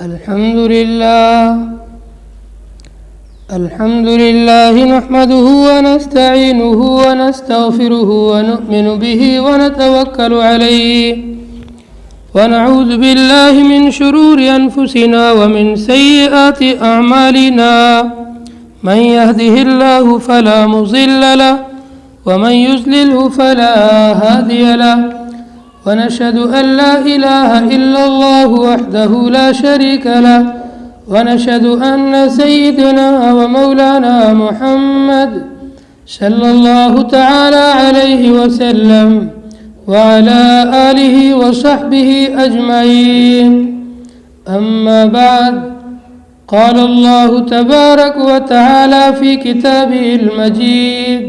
الحمد لله نحمده ونستعينه ونستغفره ونؤمن به ونتوكل عليه ونعوذ بالله من شرور أنفسنا ومن سيئات أعمالنا من يهده الله فلا مضل له ومن يضلله فلا هادي له ونشهد أن لا إله إلا الله وحده لا شريك له ونشهد أن سيدنا ومولانا محمد صلى الله تعالى عليه وسلم وعلى آله وصحبه أجمعين. أما بعد، قال الله تبارك وتعالى في كتابه المجيد: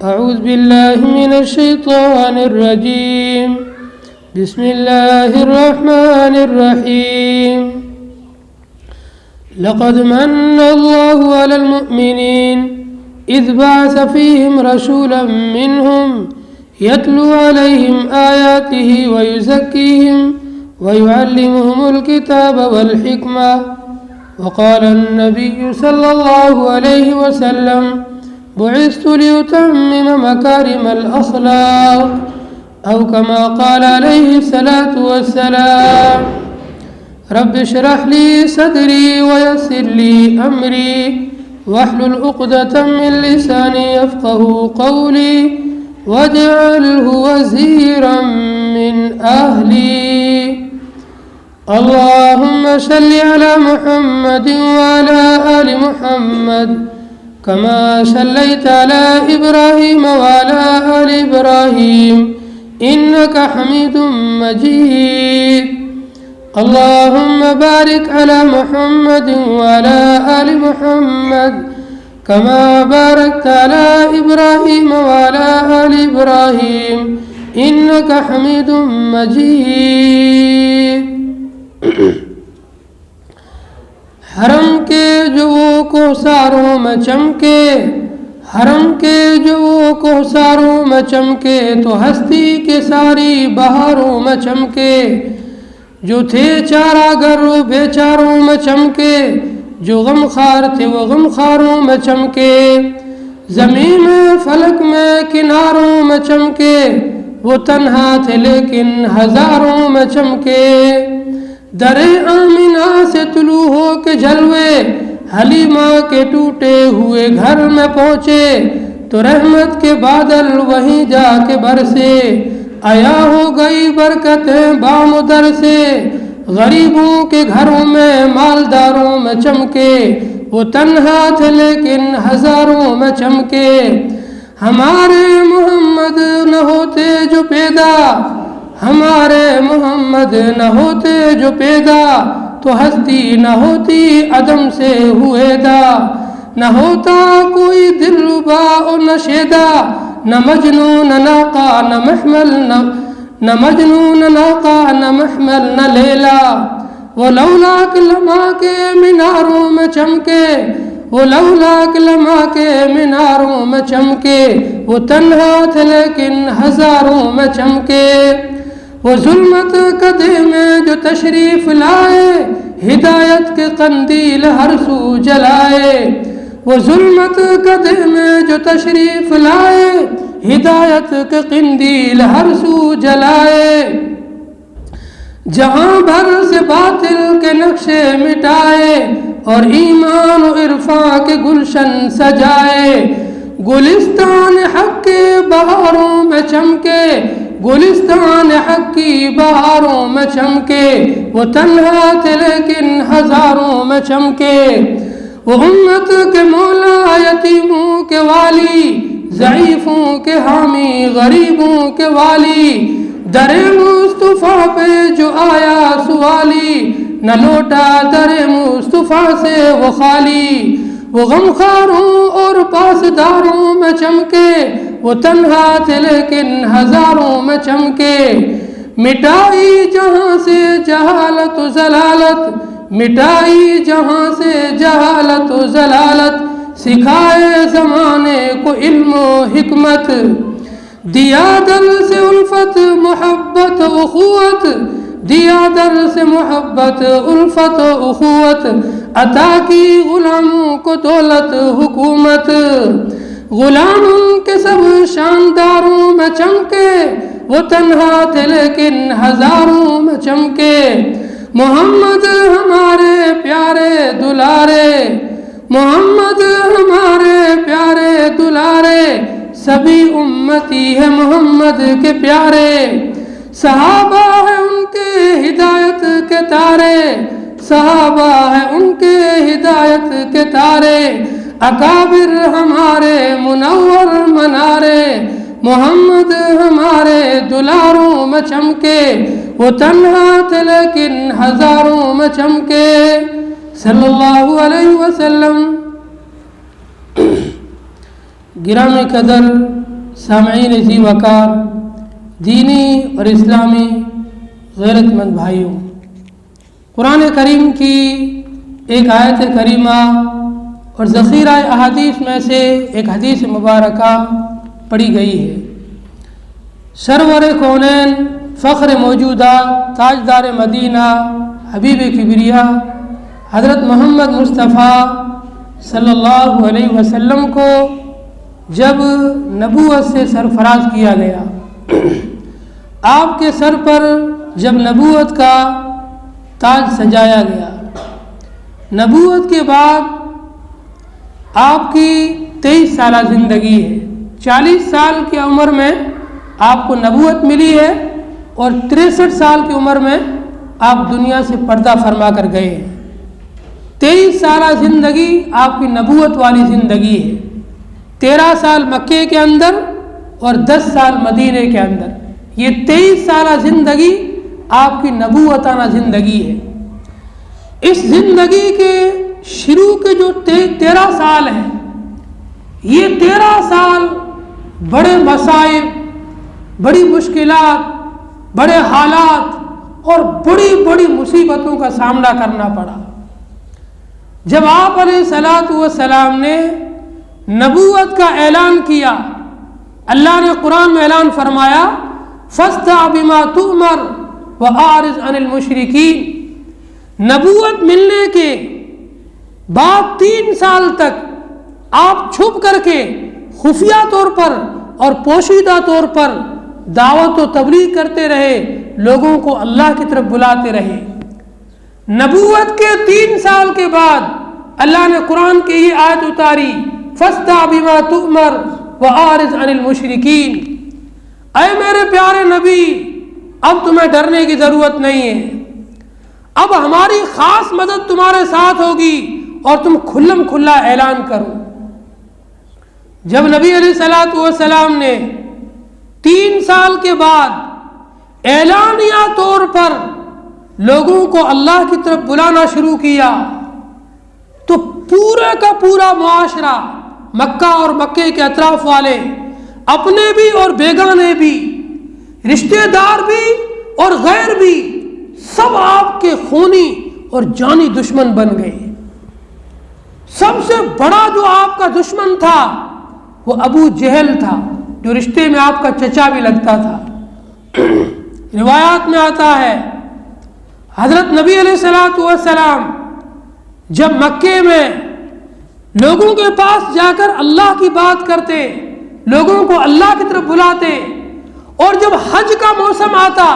أعوذ بالله من الشيطان الرجيم، بسم الله الرحمن الرحيم. لقد من الله على المؤمنين إذ بعث فيهم رسولا منهم يتلو عليهم آياته ويزكيهم ويعلمهم الكتاب والحكمة. وقال النبي صلى الله عليه وسلم: بعثت لأتمم مكارم الأخلاق، أو كما قال عليه الصلاة والسلام. رب اشرح لي صدري ويسر لي أمري واحلل عقدة من لساني يفقه قولي واجعله وزيرا من أهلي. اللهم صل على محمد وعلى آل محمد كما صليت على إبراهيم وعلى آل إبراهيم إنك حميد مجيد. اللهم بارك على محمد وعلى آل محمد كما باركت على إبراهيم وعلى آل إبراهيم إنك حميد مجيد. حرم کے جو کوثاروں میں چمکے، حرم کے جو کوثاروں میں چمکے، تو ہستی کے ساری بہاروں میں چمکے. جو تھے چارہ گر وہ بیچاروں میں چمکے، جو غمخوار تھے وہ غمخواروں میں چمکے. زمین میں فلک میں کناروں میں چمکے، وہ تنہا تھے لیکن ہزاروں میں چمکے. در آمنہ سے طلوع ہو کے جلوے، حلیمہ کے ٹوٹے ہوئے گھر میں پہنچے، تو رحمت کے بادل وہیں جا کے برسے. آیا ہو گئی برکتیں بام و در سے، غریبوں کے گھروں میں مالداروں میں چمکے، وہ تنہا تھے لیکن ہزاروں میں چمکے. ہمارے محمد نہ ہوتے جو پیدا، ہمارے محمد نہ ہوتے جو پیدا، تو ہستی نہ ہوتی عدم سے ہوئے دا. نہ ہوتا کوئی دلربا اور نہ شیدا، نہ مجنون نہ ناقہ نہ محمل، نہ مجنون ناقہ نہ محمل نہ لیلا. وہ لولا کہ لمحہ کے میناروں میں چمکے، وہ لولا کہ لمحہ کے میناروں میں چمکے، وہ تنہا تھے لیکن ہزاروں میں چمکے. وہ ظلمت کدے میں جو تشریف لائے، ہدایت کے قندیل ہر سو جلائے. وہ ظلمت کدے میں جو تشریف لائے، ہدایت کے قندیل ہر سو جلائے. جہاں بھر سے باطل کے نقشے مٹائے، اور ایمان و عرفاں کے گلشن سجائے. گلستان حق کے بہاروں میں چمکے، گلستان حق کی بہاروں میں چمکے، وہ تنہا تھے لیکن ہزاروں میں چمکے. وہ امت کے مولا، یتیموں کے والی، ضعیفوں کے حامی، غریبوں کے والی. در مصطفیٰ پہ جو آیا سوالی، نہ لوٹا در مصطفیٰ سے وہ خالی. وہ غمخواروں اور پاسداروں میں چمکے، وہ تنہا تھے لیکن ہزاروں میں چمکے. مٹائی جہاں سے جہالت و ضلالت، مٹائی جہاں سے جہالت و ضلالت، سکھائے زمانے کو علم و حکمت. دیا دل سے الفت محبت و اخوت، دیا درس محبت الفت و اخوت، عطا کی غلاموں کو دولت حکومت، غلاموں کے سب شانداروں میں چمکے، وہ تنہا تھے لیکن ہزاروں میں چمکے، محمد ہمارے پیارے دلارے، محمد ہمارے پیارے دلارے، سبھی امتی ہے محمد کے پیارے، صحابہ ہے ان کے ہدایت کے تارے، صحابہ ہے ان کے ہدایت کے تارے، اکابر ہمارے منور منارے، محمد ہمارے دلاروں میں چمکے، وہ تنہا تھے لیکن ہزاروں میں چمکے، صلی اللہ علیہ وسلم۔ گرامی قدر سامعین ذی وقار، دینی اور اسلامی غیرت مند بھائیوں، قرآن کریم کی ایک آیت کریمہ اور ذخیرہ احادیث میں سے ایک حدیث مبارکہ پڑھی گئی ہے۔ سرور کونین، فخر موجودہ، تاجدار مدینہ، حبیب کبریا حضرت محمد مصطفیٰ صلی اللہ علیہ وسلم کو جب نبوت سے سرفراز کیا گیا، آپ کے سر پر جب نبوت کا تاج سجایا گیا، نبوت کے بعد آپ کی 23 سالہ زندگی ہے، 40 سال کی عمر میں آپ کو نبوت ملی ہے اور 63 سال کی عمر میں آپ دنیا سے پردہ فرما کر گئے ہیں۔ 23 سالہ زندگی آپ کی نبوت والی زندگی ہے، 13 سال مکے کے اندر اور 10 سال مدینے کے اندر، یہ 23 سالہ زندگی آپ کی نبوتانہ زندگی ہے۔ اس زندگی کے شروع کے جو 13 سال ہیں، یہ 13 سال بڑے مصائب، بڑی مشکلات، بڑے حالات اور بڑی بڑی مصیبتوں کا سامنا کرنا پڑا۔ جب آپ علیہ الصلوۃ والسلام نے نبوت کا اعلان کیا، اللہ نے قرآن میں اعلان فرمایا فاصدع بما تؤمر واعرض عن المشرکین۔ نبوت ملنے کے بعد 3 سال تک آپ چھپ کر کے خفیہ طور پر اور پوشیدہ طور پر دعوت و تبلیغ کرتے رہے، لوگوں کو اللہ کی طرف بلاتے رہے۔ نبوت کے 3 سال کے بعد اللہ نے قرآن کی یہ آیت اتاری فاصدع بما تؤمر واعرض عن المشرکین۔ اے میرے پیارے نبی، اب تمہیں ڈرنے کی ضرورت نہیں ہے، اب ہماری خاص مدد تمہارے ساتھ ہوگی اور تم کھلم کھلا اعلان کرو۔ جب نبی علیہ الصلوۃ والسلام نے 3 سال کے بعد اعلانیہ طور پر لوگوں کو اللہ کی طرف بلانا شروع کیا، تو پورا کا پورا معاشرہ، مکہ اور مکے کے اطراف والے، اپنے بھی اور بیگانے بھی، رشتہ دار بھی اور غیر بھی، سب آپ کے خونی اور جانی دشمن بن گئے۔ سب سے بڑا جو آپ کا دشمن تھا وہ ابو جہل تھا، جو رشتے میں آپ کا چچا بھی لگتا تھا۔ روایات میں آتا ہے حضرت نبی علیہ الصلوۃ والسلام جب مکے میں لوگوں کے پاس جا کر اللہ کی بات کرتے، لوگوں کو اللہ کی طرف بلاتے، اور جب حج کا موسم آتا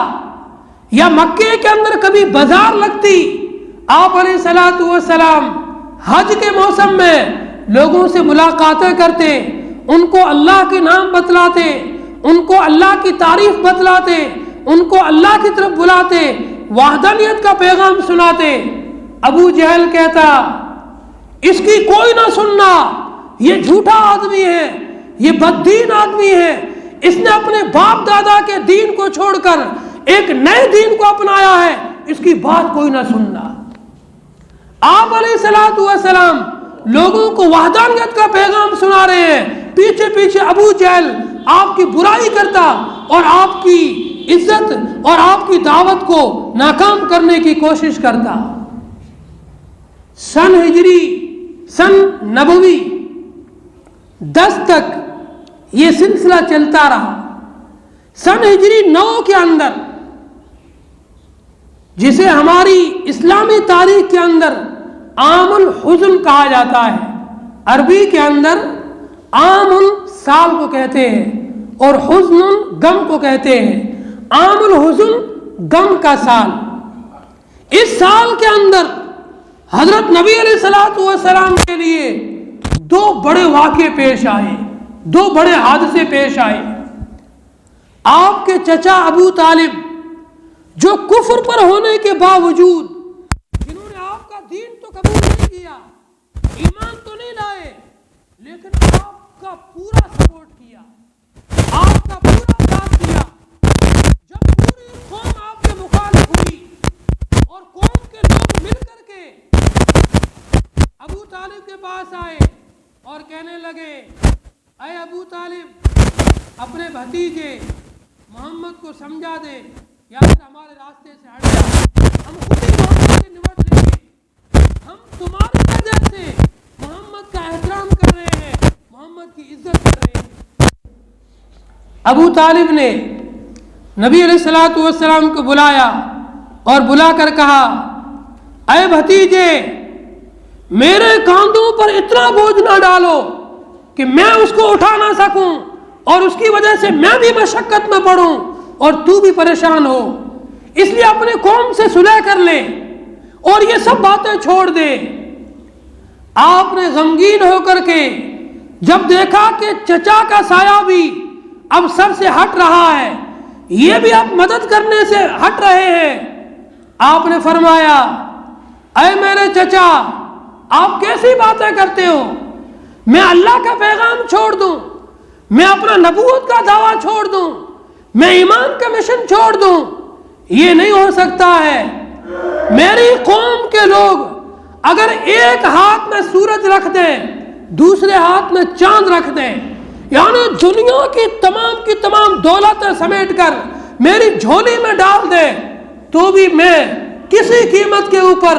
یا مکے کے اندر کبھی بازار لگتی، آپ علیہ الصلوۃ والسلام حج کے موسم میں لوگوں سے ملاقاتیں کرتے، ان کو اللہ کے نام بتلاتے، ان کو اللہ کی تعریف بتلاتے، ان کو اللہ کی طرف بلاتے، وحدانیت کا پیغام سناتے۔ ابو جہل کہتا اس کی کوئی نہ سننا، یہ جھوٹا آدمی ہے، یہ بددین آدمی ہے، اس نے اپنے باپ دادا کے دین کو چھوڑ کر ایک نئے دین کو اپنایا ہے، اس کی بات کوئی نہ سننا۔ آپ علیہ الصلوۃ والسلام لوگوں کو وحدانیت کا پیغام سنا رہے ہیں، پیچھے پیچھے ابو جہل آپ کی برائی کرتا اور آپ کی عزت اور آپ کی دعوت کو ناکام کرنے کی کوشش کرتا۔ سن ہجری، سن نبوی 10 تک یہ سلسلہ چلتا رہا۔ سن ہجری 9 کے اندر جسے ہماری اسلامی تاریخ کے اندر عام الحزن کہا جاتا ہے. عربی کے اندر عام سال کو کہتے ہیں اور حزن غم کو کہتے ہیں. عام الحزن غم کا سال. اس سال کے اندر حضرت نبی علیہ الصلوۃ والسلام کے لیے دو بڑے واقعے پیش آئے, دو بڑے حادثے پیش آئے. آپ کے چچا ابو طالب جو کفر پر ہونے کے باوجود, جنہوں نے آپ کا دین تو قبول نہیں کیا, ایمان تو نہیں لائے, لیکن آپ کا پورا سپورٹ کیا, آپ کا پورا ساتھ دیا. جب پوری قوم آپ کے مخالف ہوئی اور قوم کے لوگ مل کر کے ابو طالب کے پاس آئے اور کہنے لگے, اے ابو طالب, اپنے بھتیجے محمد کو سمجھا دے یا پھر ہمارے راستے سے ہٹ جا, ہم خود ہی محمد سے نمٹ لیں گے. ہم تمہاری وجہ سے محمد کا احترام کر رہے ہیں, محمد کی عزت کر رہے ہیں. ابو طالب نے نبی علیہ الصلوۃ والسلام کو بلایا اور بلا کر کہا, اے بھتیجے, میرے کاندھوں پر اتنا بوجھ نہ ڈالو کہ میں اس کو اٹھا نہ سکوں اور اس کی وجہ سے میں بھی مشقت میں پڑوں اور تو بھی پریشان ہو. اس لیے اپنے قوم سے صلح کر لے اور یہ سب باتیں چھوڑ دے. آپ نے غمگین ہو کر کے جب دیکھا کہ چچا کا سایہ بھی اب سر سے ہٹ رہا ہے, یہ بھی اب مدد کرنے سے ہٹ رہے ہیں, آپ نے فرمایا, اے میرے چچا, آپ کیسی باتیں کرتے ہو؟ میں اللہ کا پیغام چھوڑ دوں, میں اپنا نبوت کا دعویٰ چھوڑ دوں, میں ایمان کا مشن چھوڑ دوں؟ یہ نہیں ہو سکتا ہے. میری قوم کے لوگ اگر ایک ہاتھ میں سورج رکھ دیں, دوسرے ہاتھ میں چاند رکھ دیں, یعنی دنیا کی تمام دولتیں سمیٹ کر میری جھولی میں ڈال دیں, تو بھی میں کسی قیمت کے اوپر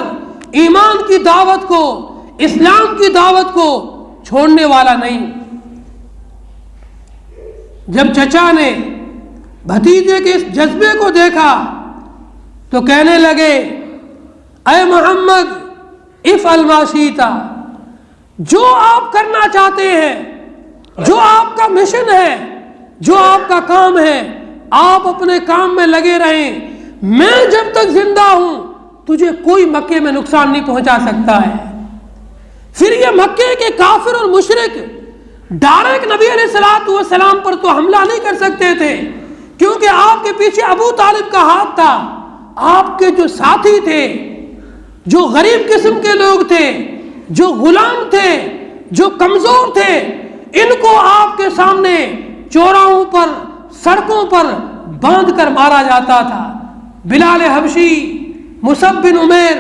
ایمان کی دعوت کو, اسلام کی دعوت کو چھوڑنے والا نہیں. جب چچا نے بھتیجے کے اس جذبے کو دیکھا تو کہنے لگے, اے محمد, افعل ما شئت, جو آپ کرنا چاہتے ہیں, جو آپ کا مشن ہے, جو آپ کا کام ہے, آپ اپنے کام میں لگے رہیں. میں جب تک زندہ ہوں تجھے کوئی مکے میں نقصان نہیں پہنچا سکتا ہے. پھر یہ مکے کے کافر اور مشرک ڈائریکٹ نبی علیہ الصلوۃ والسلام پر تو حملہ نہیں کر سکتے تھے, کیونکہ آپ کے پیچھے ابو طالب کا ہاتھ تھا. آپ کے جو ساتھی تھے, جو غریب قسم کے لوگ تھے, جو غلام تھے, جو کمزور تھے, ان کو آپ کے سامنے چوراہوں پر, سڑکوں پر باندھ کر مارا جاتا تھا. بلال حبشی, مصعب بن عمیر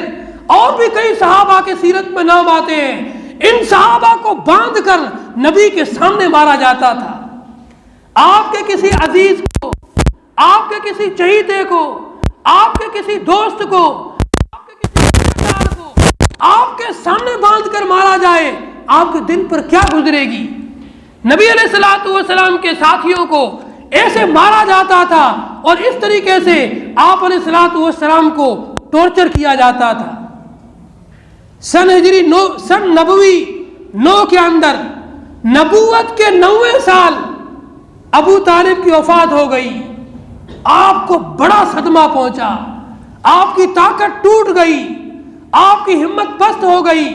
اور بھی کئی صحابہ کے سیرت میں نام آتے ہیں, ان صحابہ کو باندھ کر نبی کے سامنے مارا جاتا تھا. آپ کے کسی عزیز کو, آپ کے کسی چہیتے کو, آپ کے کسی دوست کو, آپ کے کسی رشتہ دار کو آپ کے سامنے باندھ کر مارا جائے, آپ کے دل پر کیا گزرے گی؟ نبی علیہ الصلوۃ والسلام کے ساتھیوں کو ایسے مارا جاتا تھا اور اس طریقے سے آپ علیہ الصلوۃ والسلام کو ٹارچر کیا جاتا تھا. سن ہجری 9 کے اندر نبوت کے 90 سال ابو طالب کی وفات ہو گئی. آپ کو بڑا صدمہ پہنچا, آپ کی طاقت ٹوٹ گئی, آپ کی ہمت پست ہو گئی.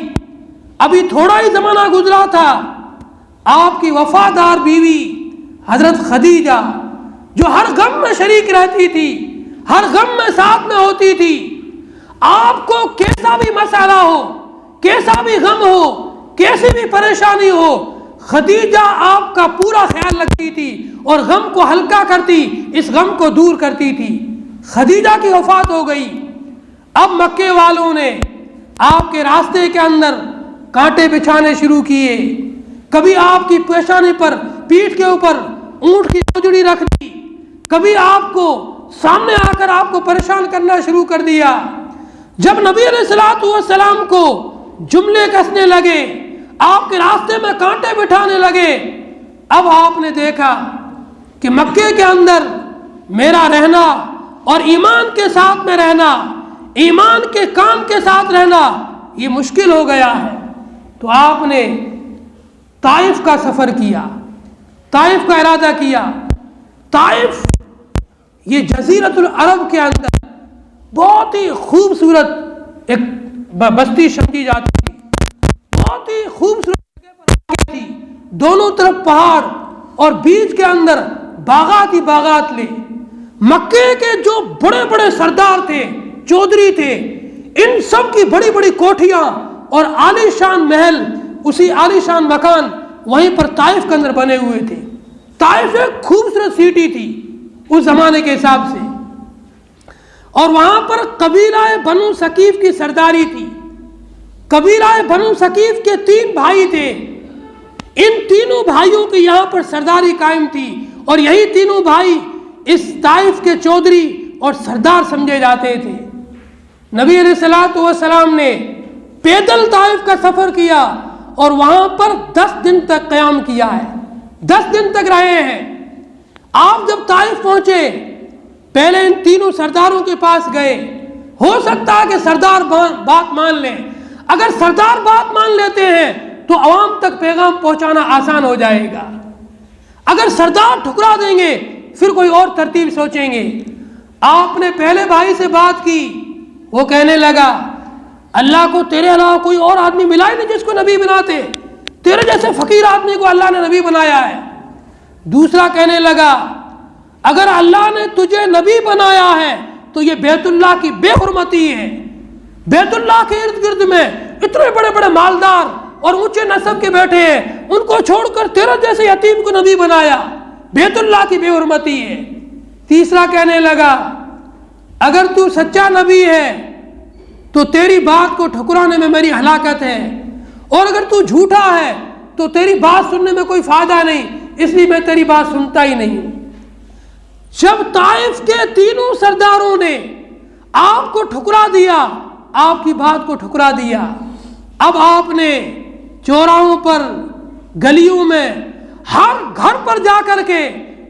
ابھی تھوڑا ہی زمانہ گزرا تھا, آپ کی وفادار بیوی حضرت خدیجہ, جو ہر غم میں شریک رہتی تھی, ہر غم میں ساتھ میں ہوتی تھی, آپ کو کیسا بھی مسئلہ ہو, کیسا بھی غم ہو, کیسی بھی پریشانی ہو, خدیجہ آپ کا پورا خیال رکھتی تھی اور غم کو ہلکا کرتی, اس غم کو دور کرتی تھی. خدیجہ کی وفات ہو گئی. اب مکے والوں نے آپ کے راستے کے اندر کانٹے بچھانے شروع کیے. کبھی آپ کی پیشانی پر, پیٹھ کے اوپر اونٹ کی چوجڑی رکھ دی, کبھی آپ کو سامنے آ کر آپ کو پریشان کرنا شروع کر دیا. جب نبی علیہ الصلوۃ والسلام کو جملے کسنے لگے, آپ کے راستے میں کانٹے بٹھانے لگے, اب آپ نے دیکھا کہ مکے کے اندر میرا رہنا اور ایمان کے ساتھ میں رہنا, ایمان کے کام کے ساتھ رہنا یہ مشکل ہو گیا ہے، تو آپ نے طائف کا سفر کیا، طائف کا ارادہ کیا۔ طائف یہ جزیرۃ العرب کے اندر بہت ہی خوبصورت ایک بستی سمجھی جاتی تھی، بہت ہی خوبصورت جگہ پر واقع تھی، دونوں طرف پہاڑ اور بیچ کے اندر باغات ہی باغات لے۔ مکے کے جو بڑے بڑے سردار تھے، چودھری تھے، ان سب کی بڑی بڑی کوٹھیاں اور عالی شان محل، اسی عالی شان مکان وہیں پر طائف کے اندر بنے ہوئے تھے۔ طائف ایک خوبصورت سٹی تھی اس زمانے کے حساب سے، اور وہاں پر قبیلہ بنو ثقیف کی سرداری تھی۔ قبیلہ بنو ثقیف کے 3 بھائی تھے، ان تینوں بھائیوں کی یہاں پر سرداری قائم تھی، اور یہی تینوں بھائی اس طائف کے چودھری اور سردار سمجھے جاتے تھے۔ نبی علیہ الصلوۃ والسلام نے پیدل طائف کا سفر کیا اور وہاں پر 10 دن تک قیام کیا ہے، 10 دن تک رہے ہیں۔ آپ جب طائف پہنچے، پہلے ان تینوں سرداروں کے پاس گئے، ہو سکتا ہے کہ سردار بات مان لیں، اگر سردار بات مان لیتے ہیں تو عوام تک پیغام پہنچانا آسان ہو جائے گا، اگر سردار ٹھکرا دیں گے پھر کوئی اور ترتیب سوچیں گے۔ آپ نے پہلے بھائی سے بات کی، وہ کہنے لگا اللہ کو تیرے علاوہ کوئی اور آدمی ملا ہی نہیں جس کو نبی بناتے، تیرے جیسے فقیر آدمی کو اللہ نے نبی بنایا ہے۔ دوسرا کہنے لگا اگر اللہ نے تجھے نبی بنایا ہے تو یہ بیت اللہ کی بے حرمتی ہے، بیت اللہ کے ارد گرد میں اتنے بڑے بڑے مالدار اور اونچے نسب کے بیٹھے ہیں، ان کو چھوڑ کر تیرے جیسے یتیم کو نبی بنایا، بیت اللہ کی بے حرمتی ہے۔ تیسرا کہنے لگا اگر تو سچا نبی ہے تو تیری بات کو ٹھکرانے میں میری ہلاکت ہے، اور اگر تو جھوٹا ہے تو تیری بات سننے میں کوئی فائدہ نہیں، اس لیے میں تیری بات سنتا ہی نہیں ہوں۔ جب طائف کے تینوں سرداروں نے آپ کو ٹھکرا دیا، آپ کی بات کو ٹھکرا دیا، اب آپ نے چوراہوں پر، گلیوں میں، ہر گھر پر جا کر کے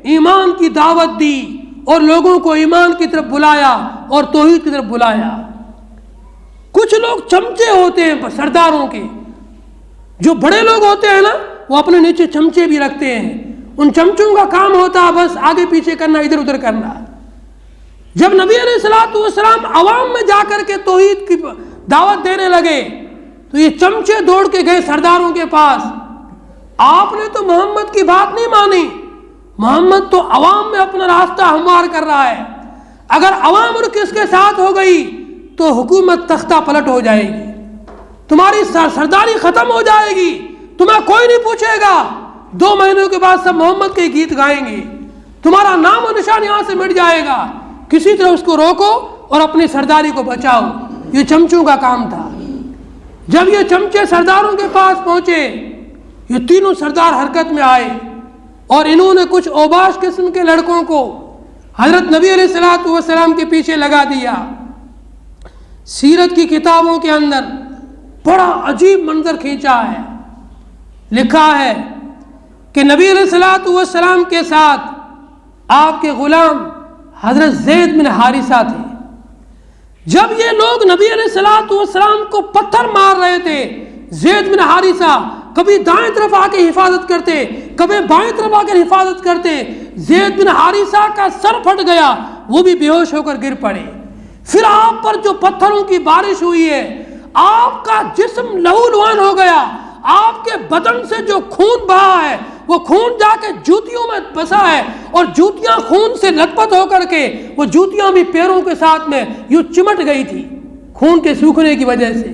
ایمان کی دعوت دی اور لوگوں کو ایمان کی طرف بلایا اور توحید کی طرف بلایا۔ کچھ لوگ چمچے ہوتے ہیں سرداروں کے، جو بڑے لوگ ہوتے ہیں نا، وہ اپنے نیچے چمچے بھی رکھتے ہیں، ان چمچوں کا کام ہوتا ہے بس آگے پیچھے کرنا، ادھر ادھر کرنا۔ جب نبی علیہ الصلوۃ والسلام عوام میں جا کر کے توحید کی دعوت دینے لگے تو یہ چمچے دوڑ کے گئے سرداروں کے پاس، آپ نے تو محمد کی بات نہیں مانی، محمد تو عوام میں اپنا راستہ ہموار کر رہا ہے، اگر عوام اور کس کے ساتھ ہو گئی تو حکومت تختہ پلٹ ہو جائے گی، تمہاری سرداری ختم ہو جائے گی، تمہیں کوئی نہیں پوچھے گا، 2 مہینوں کے بعد سب محمد کے گیت گائیں گے، تمہارا نام و نشان یہاں سے مٹ جائے گا، کسی طرح اس کو روکو اور اپنی سرداری کو بچاؤ۔ یہ چمچوں کا کام تھا۔ جب یہ چمچے سرداروں کے پاس پہنچے، یہ تینوں سردار حرکت میں آئے اور انہوں نے کچھ اوباش قسم کے لڑکوں کو حضرت نبی علیہ الصلوۃ والسلام کے پیچھے لگا دیا۔ سیرت کی کتابوں کے اندر بڑا عجیب منظر کھینچا ہے، لکھا ہے کہ نبی علیہ الصلوۃ والسلام کے ساتھ آپ کے غلام حضرت زید بن حارثہ تھے۔ جب یہ لوگ نبی علیہ الصلوۃ والسلام کو پتھر مار رہے تھے، زید بن حارثہ کبھی دائیں طرف آ کے حفاظت کرتے، کبھی بائیں طرف آ کر حفاظت کرتے، زید بن حارثہ کا سر پھٹ گیا، وہ بھی بے ہوش ہو کر گر پڑے۔ پھر آپ پر جو پتھروں کی بارش ہوئی ہے، آپ کا جسم لہو لہان ہو گیا، آپ کے بدن سے جو خون بہا ہے وہ خون جا کے جوتیوں میں بسا ہے، اور جوتیاں خون سے لت پت ہو کر کے وہ جوتیاں بھی پیروں کے ساتھ میں یوں چمٹ گئی تھی خون کے سوکھنے کی وجہ سے۔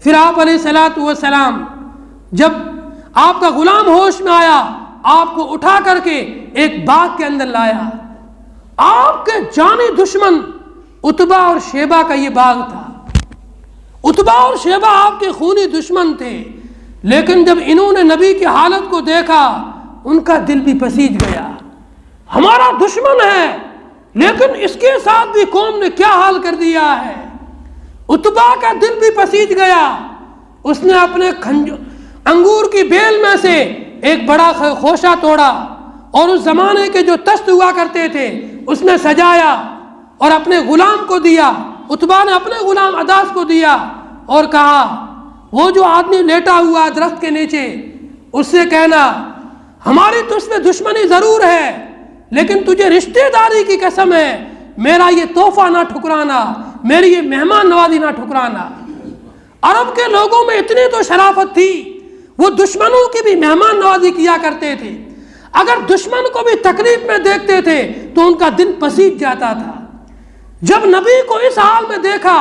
پھر آپ علیہ الصلوۃ والسلام جب آپ کا غلام ہوش میں آیا، آپ کو اٹھا کر کے ایک باغ کے اندر لایا۔ آپ کے جانی دشمن عتبہ اور شیبہ کا یہ باغ تھا۔ عتبہ اور شیبہ آپ کے خونی دشمن تھے، لیکن جب انہوں نے نبی کی حالت کو دیکھا ان کا دل بھی پسیج گیا، ہمارا دشمن ہے لیکن اس کے ساتھ بھی قوم نے کیا حال کر دیا ہے۔ عتبہ کا دل بھی پسیج گیا، اس نے اپنے انگور کی بیل میں سے ایک بڑا خوشہ توڑا اور اس زمانے کے جو تشت ہوا کرتے تھے اس میں سجایا اور اپنے غلام کو دیا عتبہ نے اپنے غلام عداس کو دیا اور کہا وہ جو آدمی لیٹا ہوا درخت کے نیچے اس سے کہنا ہماری تجھ میں دشمنی ضرور ہے لیکن تجھے رشتہ داری کی قسم ہے میرا یہ تحفہ نہ ٹھکرانا، میری یہ مہمان نوازی نہ ٹھکرانا۔ عرب کے لوگوں میں اتنی تو شرافت تھی، وہ دشمنوں کی بھی مہمان نوازی کیا کرتے تھے۔ اگر دشمن کو بھی تکلیف میں دیکھتے تھے تو ان کا دل پسیج جاتا تھا۔ جب نبی کو اس حال میں دیکھا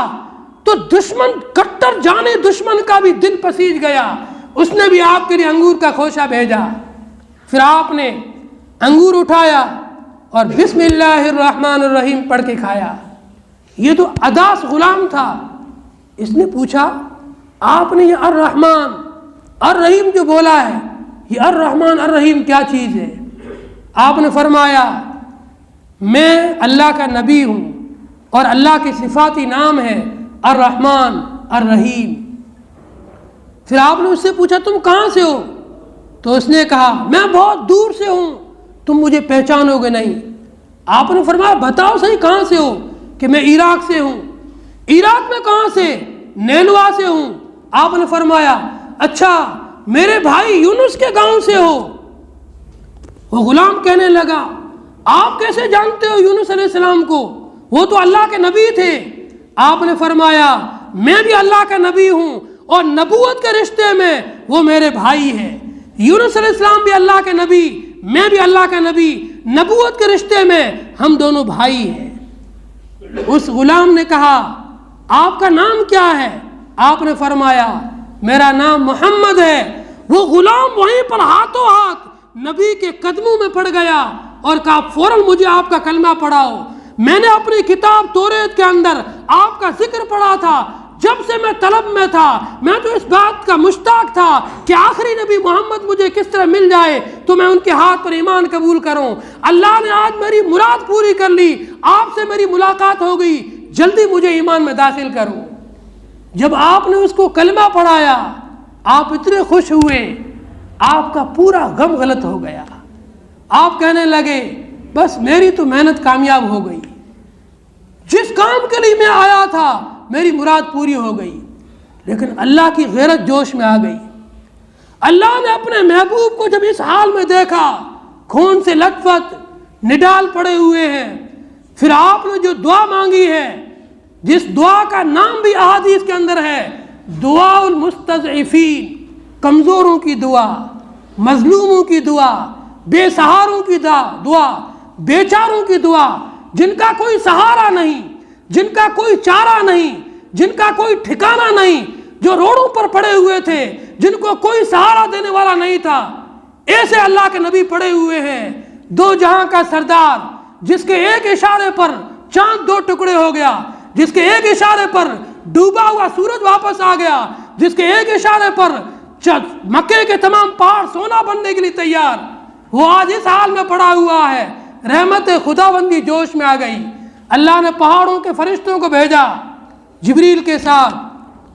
تو دشمن کٹر جانے دشمن کا بھی دل پسیج گیا، اس نے بھی آپ کے لیے انگور کا خوشہ بھیجا۔ پھر آپ نے انگور اٹھایا اور بسم اللہ الرحمن الرحیم پڑھ کے کھایا۔ یہ تو عداس غلام تھا، اس نے پوچھا آپ نے یہ الرحمن الرحیم جو بولا ہے، یہ الرحمن الرحیم کیا چیز ہے؟ آپ نے فرمایا میں اللہ کا نبی ہوں اور اللہ کے صفاتی نام ہے الرحمن الرحیم۔ پھر آپ نے اس سے پوچھا تم کہاں سے ہو؟ تو اس نے کہا میں بہت دور سے ہوں، تم مجھے پہچانو گے نہیں۔ آپ نے فرمایا بتاؤ صحیح کہاں سے ہو؟ کہ میں عراق سے ہوں۔ عراق میں کہاں سے؟ نینوا سے ہوں۔ آپ نے فرمایا اچھا میرے بھائی یونس کے گاؤں سے ہو؟ وہ غلام کہنے لگا آپ کیسے جانتے ہو یونس علیہ السلام کو؟ وہ تو اللہ کے نبی تھے۔ آپ نے فرمایا میں بھی اللہ کا نبی ہوں اور نبوت کے رشتے میں وہ میرے بھائی ہیں۔ یونس علیہ السلام بھی اللہ کے نبی، میں بھی اللہ کا نبی، نبوت کے رشتے میں ہم دونوں بھائی ہیں۔ اس غلام نے کہا آپ کا نام کیا ہے؟ آپ نے فرمایا میرا نام محمد ہے۔ وہ غلام وہیں پر ہاتھوں ہاتھ نبی کے قدموں میں پڑ گیا اور کہا فوراً مجھے آپ کا کلمہ پڑھاؤ۔ میں نے اپنی کتاب توریت کے اندر آپ کا ذکر پڑھا تھا، جب سے میں طلب میں تھا میں تو اس بات کا مشتاق تھا کہ آخری نبی محمد مجھے کس طرح مل جائے تو میں ان کے ہاتھ پر ایمان قبول کروں۔ اللہ نے آج میری مراد پوری کر لی، آپ سے میری ملاقات ہو گئی، جلدی مجھے ایمان میں داخل کرو۔ جب آپ نے اس کو کلمہ پڑھایا آپ اتنے خوش ہوئے، آپ کا پورا غم غلط ہو گیا۔ آپ کہنے لگے بس میری تو محنت کامیاب ہو گئی، جس کام کے لیے میں آیا تھا میری مراد پوری ہو گئی۔ لیکن اللہ کی غیرت جوش میں آ گئی۔ اللہ نے اپنے محبوب کو جب اس حال میں دیکھا، خون سے لت پت نڈال پڑے ہوئے ہیں، پھر آپ نے جو دعا مانگی ہے، جس دعا کا نام بھی احادیث کے اندر ہے، دعاء المستضعفین، کمزوروں کی دعا، مظلوموں کی دعا، بے سہاروں کی دعا، بیچاروں کی دعا، جن کا کوئی سہارا نہیں، جن کا کوئی چارہ نہیں، جن کا کوئی ٹھکانہ نہیں، جو روڈوں پر پڑے ہوئے تھے، جن کو کوئی سہارا دینے والا نہیں تھا، ایسے اللہ کے نبی پڑے ہوئے ہیں۔ دو جہاں کا سردار، جس کے ایک اشارے پر چاند دو ٹکڑے ہو گیا، جس کے ایک اشارے پر ڈوبا ہوا سورج واپس آ گیا، جس کے ایک اشارے پر مکے کے تمام پہاڑ سونا بننے کے لیے تیار، وہ آج اس حال میں پڑا ہوا ہے۔ رحمت خداوندی جوش میں آ گئی۔ اللہ نے پہاڑوں کے فرشتوں کو بھیجا جبریل کے ساتھ۔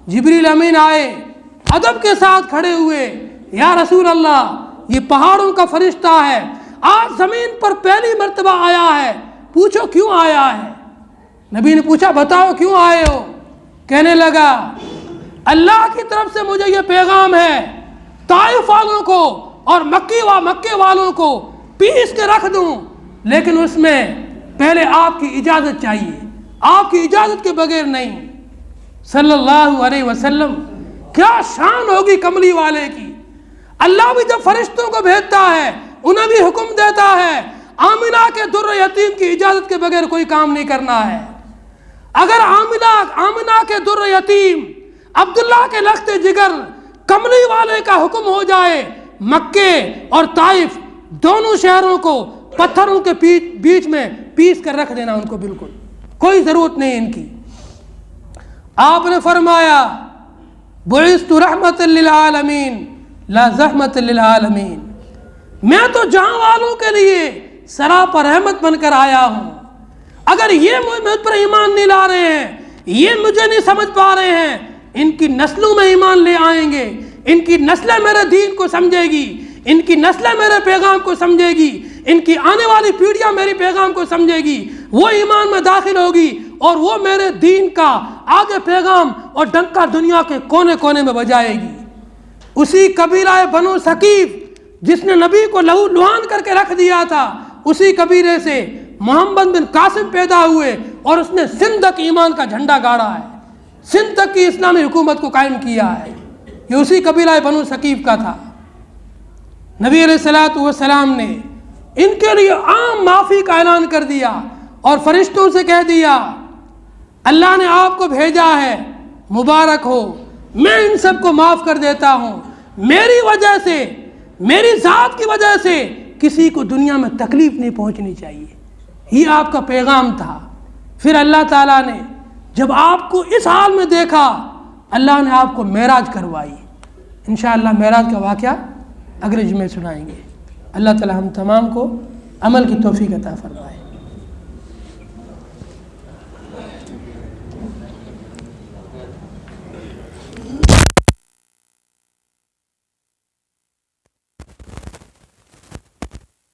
جبریل امین آئے، ادب کے ساتھ کھڑے ہوئے، یا رسول اللہ یہ پہاڑوں کا فرشتہ ہے، آج زمین پر پہلی مرتبہ آیا ہے، پوچھو کیوں آیا ہے؟ نبی نے پوچھا بتاؤ کیوں آئے ہو؟ کہنے لگا اللہ کی طرف سے مجھے یہ پیغام ہے، طائف والوں کو اور مکے والوں کو پیس کے رکھ دوں، لیکن اس میں پہلے آپ کی اجازت چاہیے، آپ کی اجازت کے بغیر نہیں۔ صلی اللہ علیہ وسلم، کیا شان ہوگی کملی والے کی۔ اللہ بھی جب فرشتوں کو بھیجتا ہے انہیں بھی حکم دیتا ہے آمنہ کے در یتیم کی اجازت کے بغیر کوئی کام نہیں کرنا ہے۔ اگر آمنہ کے در یتیم، عبداللہ کے لخت جگر، کملی والے کا حکم ہو جائے، مکے اور طائف دونوں شہروں کو پتھروں کے بیچ میں پیس کر رکھ دینا، ان کو بالکل کوئی ضرورت نہیں ان کی۔ آپ نے فرمایا بعثت رحمت للعالمین لا زحمت للعالمین، میں تو جہاں والوں کے لیے سراپا رحمت بن کر آیا ہوں۔ اگر یہ مجھ پر ایمان نہیں لا رہے ہیں، یہ مجھے نہیں سمجھ پا رہے ہیں، ان کی نسلوں میں ایمان لے آئیں گے، ان کی نسلیں میرے دین کو سمجھے گی، ان کی نسلیں میرے پیغام کو سمجھے گی، ان کی آنے والی پیڑھیاں میری پیغام کو سمجھے گی، وہ ایمان میں داخل ہوگی، اور وہ میرے دین کا آگے پیغام اور ڈنکا دنیا کے کونے کونے میں بجائے گی۔ اسی قبیلہ بنو ثقیف جس نے نبی کو لہو لہان کر کے رکھ دیا تھا، اسی قبیلے سے محمد بن قاسم پیدا ہوئے اور اس نے سندھ تک ایمان کا جھنڈا گاڑا ہے، سندھ تک کی اسلامی حکومت کو قائم کیا ہے۔ یہ اسی قبیلہ بنو ثقیف کا تھا۔ نبی علیہ الصلوۃ والسلام نے ان کے لیے عام معافی کا اعلان کر دیا اور فرشتوں سے کہہ دیا اللہ نے آپ کو بھیجا ہے، مبارک ہو، میں ان سب کو معاف کر دیتا ہوں، میری وجہ سے، میری ذات کی وجہ سے کسی کو دنیا میں تکلیف نہیں پہنچنی چاہیے۔ یہ آپ کا پیغام تھا۔ پھر اللہ تعالیٰ نے جب آپ کو اس حال میں دیکھا، اللہ نے آپ کو معراج کروائی۔ انشاءاللہ معراج کا واقعہ اگلے جمعے سنائیں گے۔ اللہ تعالیٰ ہم تمام کو عمل کی توفیق عطا فرمائے۔